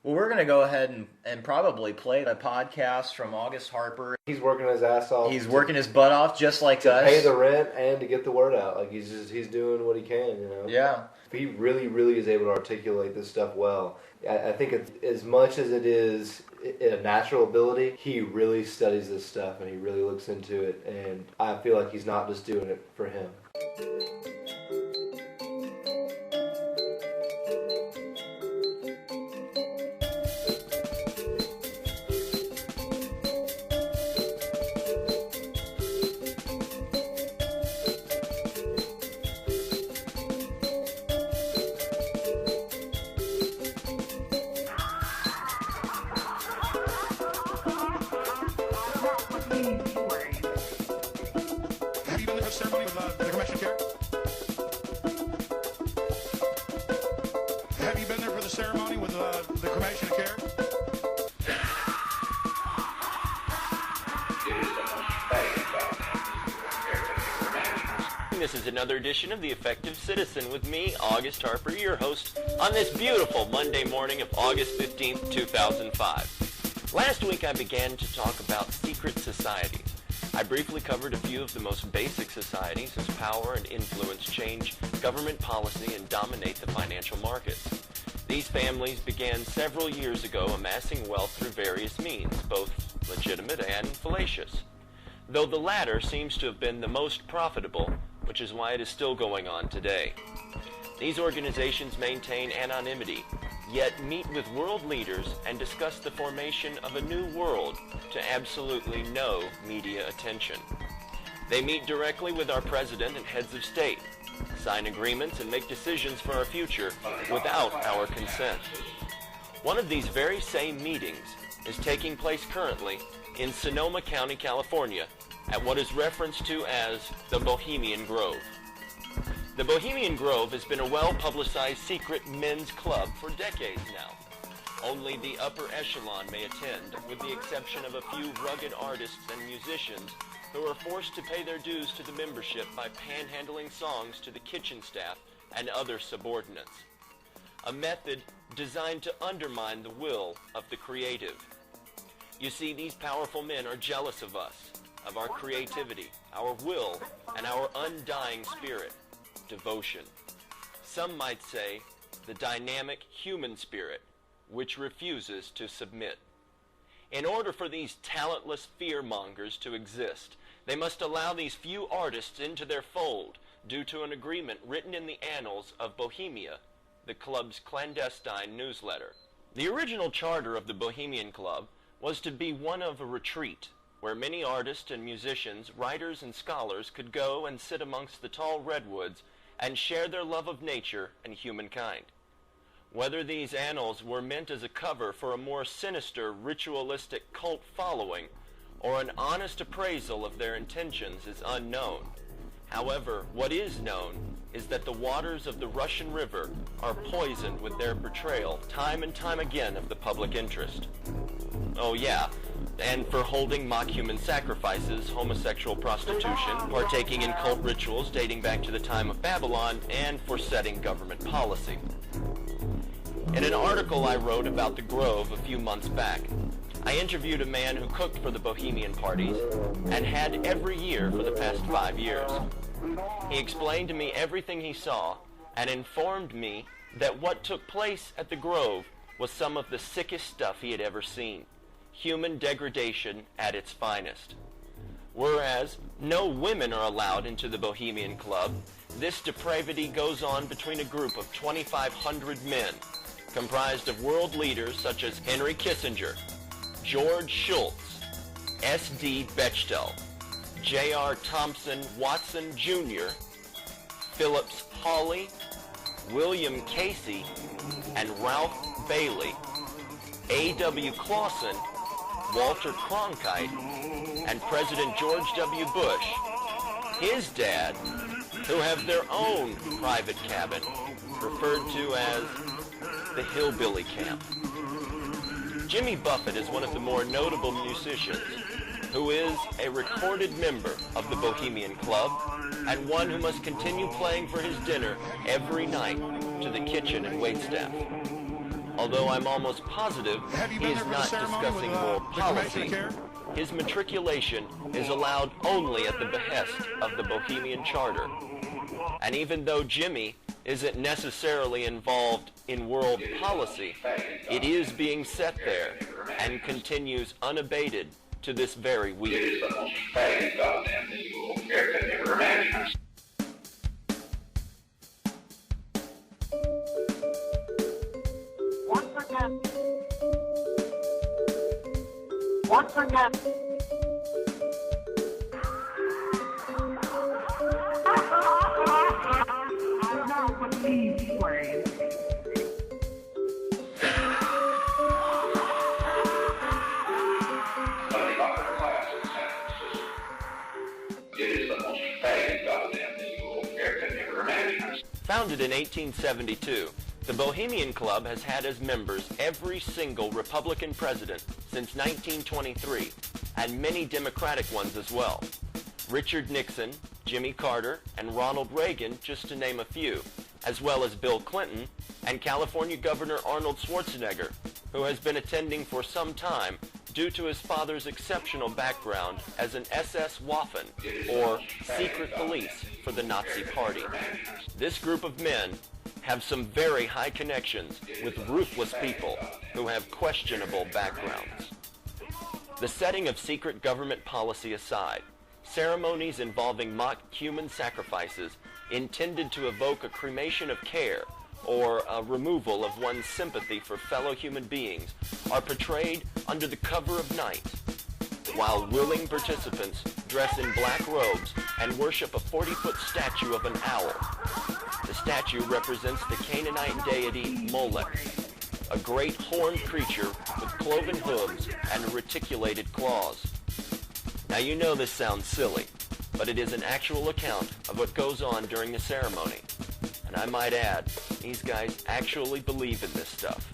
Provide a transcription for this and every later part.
Well, we're going to go ahead and probably play the podcast from August Harper. He's working his ass off. He's working his butt off just like us. To pay the rent and to get the word out. Like he's doing what he can, you know? Yeah. He really, really is able to articulate this stuff well. I think as much as it is a natural ability, he really studies this stuff and he really looks into it. And I feel like he's not just doing it for him. This is another edition of The Effective Citizen with me, August Harper, your host, on this beautiful Monday morning of August 15th, 2005. Last week I began to talk about secret societies. I briefly covered a few of the most basic societies whose power and influence change government policy and dominate the financial markets. These families began several years ago amassing wealth through various means, both legitimate and fallacious. Though the latter seems to have been the most profitable, which is why it is still going on today. These organizations maintain anonymity, yet meet with world leaders and discuss the formation of a new world to absolutely no media attention. They meet directly with our president and heads of state, sign agreements and make decisions for our future without our consent. One of these very same meetings is taking place currently in Sonoma County, California, at what is referenced to as the Bohemian Grove. The Bohemian Grove has been a well-publicized secret men's club for decades now. Only the upper echelon may attend, with the exception of a few rugged artists and musicians who are forced to pay their dues to the membership by panhandling songs to the kitchen staff and other subordinates. A method designed to undermine the will of the creative. You see, these powerful men are jealous of us, of our creativity, our will, and our undying spirit, devotion. Some might say the dynamic human spirit, which refuses to submit. In order for these talentless fear-mongers to exist, they must allow these few artists into their fold due to an agreement written in the annals of Bohemia, the club's clandestine newsletter. The original charter of the Bohemian Club was to be one of a retreat, where many artists and musicians, writers and scholars could go and sit amongst the tall redwoods and share their love of nature and humankind. Whether these annals were meant as a cover for a more sinister, ritualistic cult following, or an honest appraisal of their intentions is unknown. However, what is known is that the waters of the Russian River are poisoned with their betrayal time and time again of the public interest. Oh yeah, and for holding mock human sacrifices, homosexual prostitution, partaking in cult rituals dating back to the time of Babylon, and for setting government policy. In an article I wrote about the Grove a few months back, I interviewed a man who cooked for the Bohemian parties and had every year for the past 5 years. He explained to me everything he saw and informed me that what took place at the Grove was some of the sickest stuff he had ever seen. Human degradation at its finest. Whereas no women are allowed into the Bohemian Club, this depravity goes on between a group of 2,500 men, comprised of world leaders such as Henry Kissinger, George Shultz, S.D. Bechtel, J.R. Thompson Watson Jr., Phillips Hawley, William Casey, and Ralph Bailey, A.W. Clausen, Walter Cronkite, and President George W. Bush, his dad, who have their own private cabin, referred to as the Hillbilly Camp. Jimmy Buffett is one of the more notable musicians, who is a recorded member of the Bohemian Club, and one who must continue playing for his dinner every night to the kitchen and waitstaff. Although I'm almost positive he is not discussing moral policy, his matriculation is allowed only at the behest of the Bohemian Charter. And even though Jimmy isn't necessarily involved in world policy, it is being set there and continues unabated to this very week. It is the most faggot goddamn thing you will ever imagine. Once again. I don't believe Wayne. It is the most faggot goddamn thing you will ever imagine. Founded in 1872, the Bohemian Club has had as members every single Republican president since 1923, and many Democratic ones as well. Richard Nixon, Jimmy Carter, and Ronald Reagan, just to name a few, as well as Bill Clinton and California Governor Arnold Schwarzenegger, who has been attending for some time due to his father's exceptional background as an SS Waffen, or secret police for the Nazi Party. This group of men have some very high connections with ruthless people who have questionable backgrounds. The setting of secret government policy aside, ceremonies involving mock human sacrifices intended to evoke a cremation of care or a removal of one's sympathy for fellow human beings are portrayed under the cover of night, while willing participants dress in black robes and worship a 40-foot statue of an owl. The statue represents the Canaanite deity Molech, a great horned creature with cloven hooves and reticulated claws. Now you know this sounds silly, but it is an actual account of what goes on during the ceremony. And I might add, these guys actually believe in this stuff.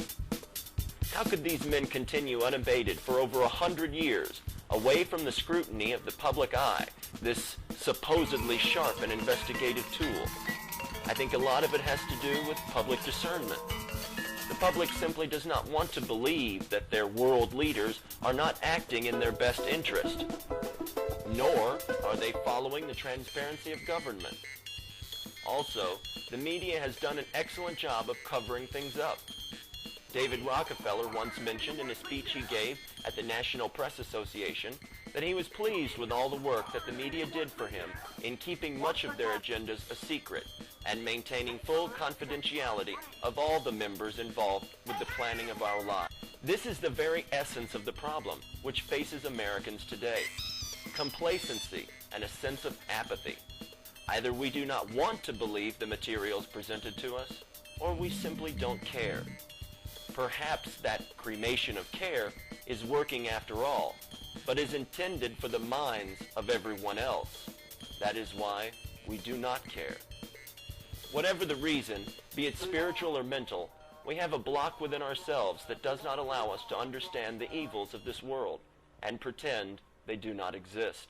How could these men continue unabated for over 100 years, away from the scrutiny of the public eye, this supposedly sharp and investigative tool? I think a lot of it has to do with public discernment. The public simply does not want to believe that their world leaders are not acting in their best interest, nor are they following the transparency of government. Also, the media has done an excellent job of covering things up. David Rockefeller once mentioned in a speech he gave at the National Press Association that he was pleased with all the work that the media did for him in keeping much of their agendas a secret and maintaining full confidentiality of all the members involved with the planning of our lives. This is the very essence of the problem which faces Americans today: complacency and a sense of apathy. Either we do not want to believe the materials presented to us, or we simply don't care. Perhaps that cremation of care is working after all, but is intended for the minds of everyone else. That is why we do not care. Whatever the reason, be it spiritual or mental, we have a block within ourselves that does not allow us to understand the evils of this world and pretend they do not exist.